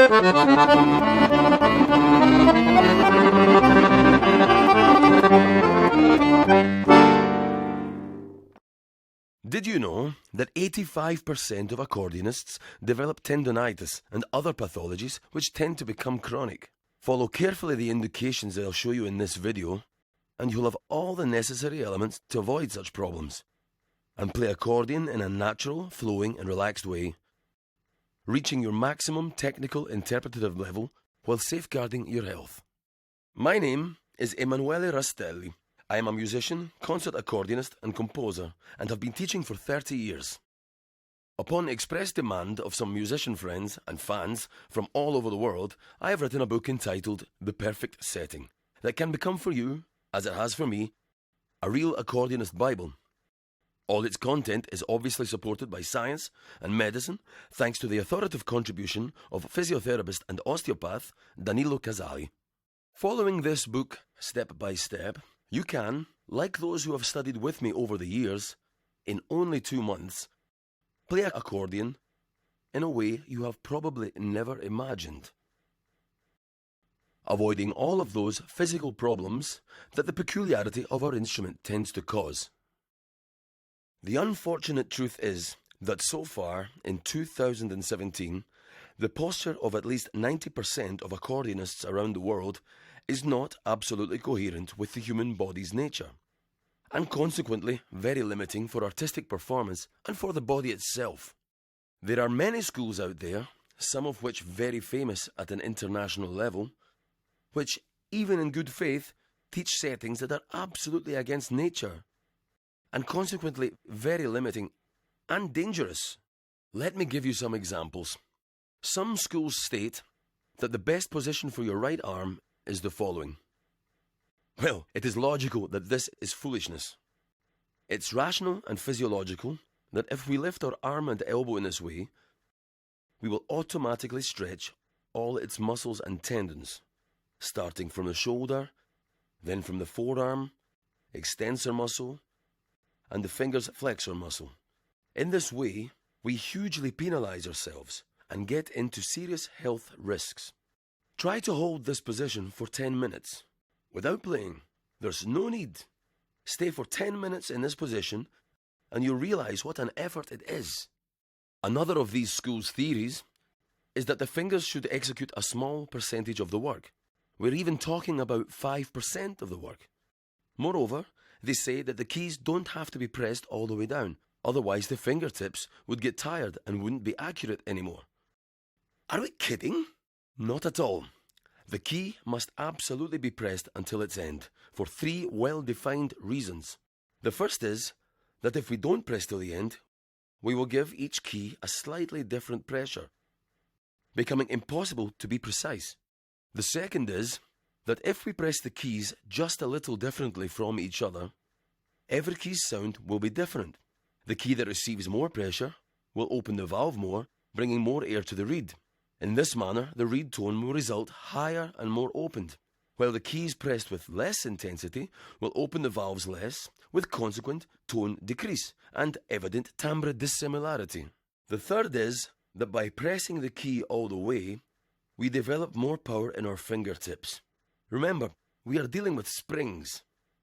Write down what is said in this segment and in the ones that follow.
Did you know that 85% of accordionists develop tendonitis and other pathologies which tend to become chronic? Follow carefully the indications that I'll show you in this video, and you'll have all the necessary elements to avoid such problems, and play accordion in a natural, flowing and relaxed way, reaching your maximum technical interpretative level while safeguarding your health. My name is Emanuele Rastelli. I am a musician, concert accordionist and composer, and have been teaching for 30 years. Upon express demand of some musician friends and fans from all over the world, I have written a book entitled The Perfect Setting that can become for you, as it has for me, a real accordionist Bible. All its content is obviously supported by science and medicine, thanks to the authoritative contribution of physiotherapist and osteopath Danilo Casali. Following this book step by step, you can, like those who have studied with me over the years, in only 2 months, play an accordion in a way you have probably never imagined, avoiding all of those physical problems that the peculiarity of our instrument tends to cause. The unfortunate truth is that so far, in 2017, the posture of at least 90% of accordionists around the world is not absolutely coherent with the human body's nature, and consequently very limiting for artistic performance and for the body itself. There are many schools out there, some of which very famous at an international level, which, even in good faith, teach settings that are absolutely against nature, and consequently very limiting and dangerous. Let me give you some examples. Some schools state that the best position for your right arm is the following. Well, it is logical that this is foolishness. It's rational and physiological that if we lift our arm and elbow in this way, we will automatically stretch all its muscles and tendons, starting from the shoulder, then from the forearm, extensor muscle, and the finger's flexor muscle. In this way, we hugely penalize ourselves and get into serious health risks. Try to hold this position for 10 minutes without playing. There's no need. Stay for 10 minutes in this position and you'll realize what an effort it is. Another of these schools' theories is that the fingers should execute a small percentage of the work. We're even talking about 5% of the work. Moreover, they say that the keys don't have to be pressed all the way down, otherwise the fingertips would get tired and wouldn't be accurate anymore. Are we kidding? Not at all. The key must absolutely be pressed until its end, for 3 well-defined reasons. The first is that if we don't press till the end, we will give each key a slightly different pressure, becoming impossible to be precise. The second is that if we press the keys just a little differently from each other, every key's sound will be different. The key that receives more pressure will open the valve more, bringing more air to the reed. In this manner, the reed tone will result higher and more opened, while the keys pressed with less intensity will open the valves less, with consequent tone decrease and evident Tambra dissimilarity. The third is that by pressing the key all the way, we develop more power in our fingertips. Remember, we are dealing with springs.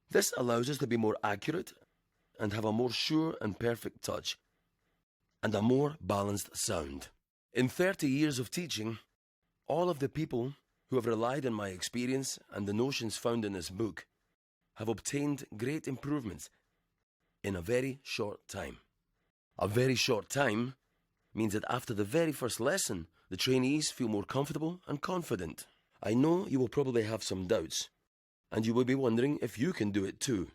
This allows us to be more accurate and have a more sure and perfect touch, and a more balanced sound. In 30 years of teaching, all of the people who have relied on my experience and the notions found in this book have obtained great improvements in a very short time. A very short time means that after the very first lesson, the trainees feel more comfortable and confident. I know you will probably have some doubts, and you will be wondering if you can do it too.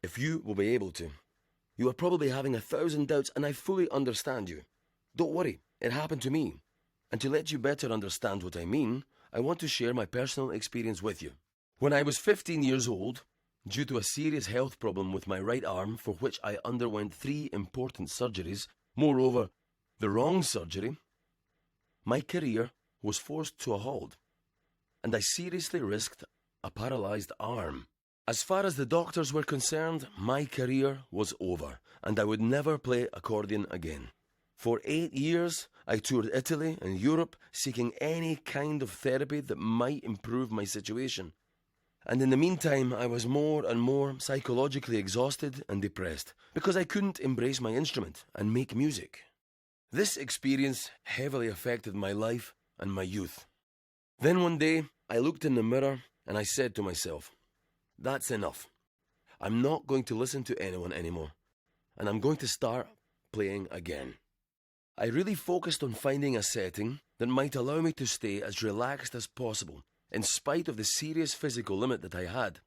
If you will be able to. You are probably having 1,000 doubts, and I fully understand you. Don't worry, it happened to me. And to let you better understand what I mean, I want to share my personal experience with you. When I was 15 years old, due to a serious health problem with my right arm for which I underwent 3 important surgeries, moreover, the wrong surgery, my career was forced to a halt, and I seriously risked a paralyzed arm. As far as the doctors were concerned, my career was over, and I would never play accordion again. For 8 years, I toured Italy and Europe seeking any kind of therapy that might improve my situation. And in the meantime, I was more and more psychologically exhausted and depressed because I couldn't embrace my instrument and make music. This experience heavily affected my life and my youth. Then one day, I looked in the mirror and I said to myself, "That's enough. I'm not going to listen to anyone anymore, and I'm going to start playing again." I really focused on finding a setting that might allow me to stay as relaxed as possible, in spite of the serious physical limit that I had.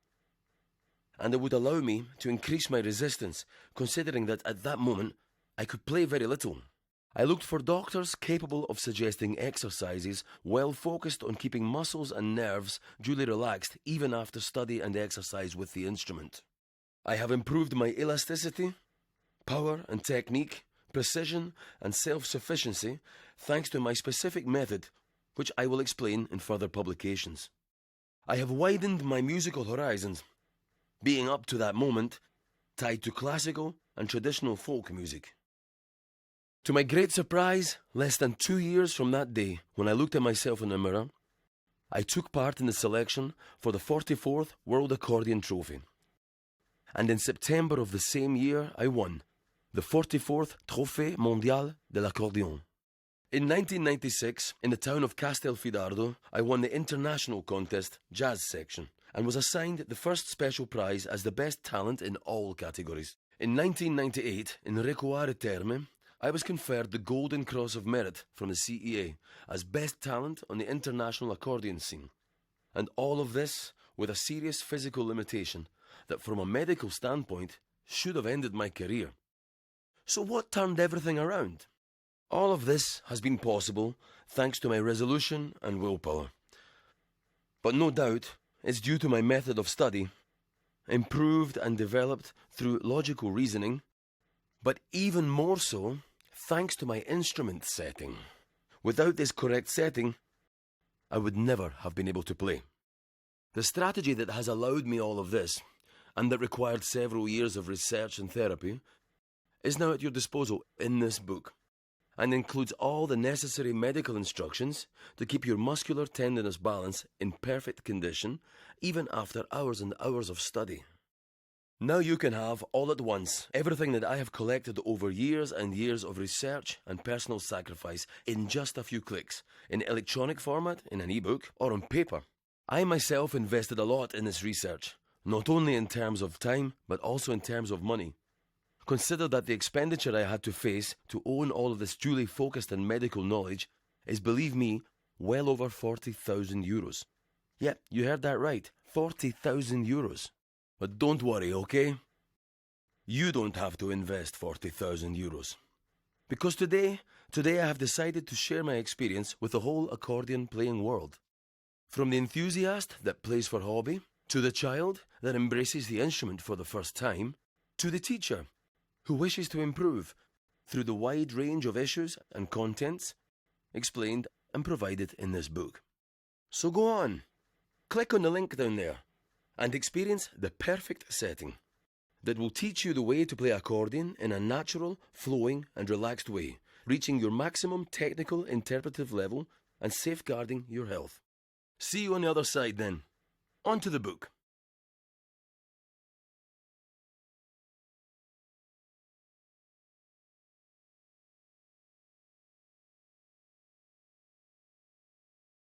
And it would allow me to increase my resistance, considering that at that moment I could play very little. I looked for doctors capable of suggesting exercises well focused on keeping muscles and nerves duly relaxed even after study and exercise with the instrument. I have improved my elasticity, power and technique, precision and self-sufficiency thanks to my specific method, which I will explain in further publications. I have widened my musical horizons, being up to that moment tied to classical and traditional folk music. To my great surprise, less than 2 years from that day, when I looked at myself in the mirror, I took part in the selection for the 44th World Accordion Trophy. And in September of the same year, I won the 44th Trophée Mondial de l'Accordion. In 1996, in the town of Castelfidardo, I won the international contest jazz section and was assigned the first special prize as the best talent in all categories. In 1998, in Recuare Terme, I was conferred the Golden Cross of Merit from the CEA as best talent on the international accordion scene. And all of this with a serious physical limitation that from a medical standpoint should have ended my career. So what turned everything around? All of this has been possible thanks to my resolution and willpower. But no doubt it's due to my method of study, improved and developed through logical reasoning, but even more so thanks to my instrument setting. Without this correct setting, I would never have been able to play. The strategy that has allowed me all of this, and that required several years of research and therapy, is now at your disposal in this book, and includes all the necessary medical instructions to keep your muscular tendinous balance in perfect condition, even after hours and hours of study. Now you can have, all at once, everything that I have collected over years and years of research and personal sacrifice in just a few clicks, in electronic format, in an ebook, or on paper. I myself invested a lot in this research, not only in terms of time, but also in terms of money. Consider that the expenditure I had to face to own all of this duly focused and medical knowledge is, believe me, well over 40,000 euros. Yep, you heard that right, 40,000 euros. But don't worry, okay? You don't have to invest 40,000 euros. Because today I have decided to share my experience with the whole accordion playing world. From the enthusiast that plays for hobby, to the child that embraces the instrument for the first time, to the teacher who wishes to improve through the wide range of issues and contents explained and provided in this book. So go on, click on the link down there and experience the perfect setting that will teach you the way to play accordion in a natural, flowing and relaxed way, reaching your maximum technical interpretive level and safeguarding your health. See you on the other side then. On to the book.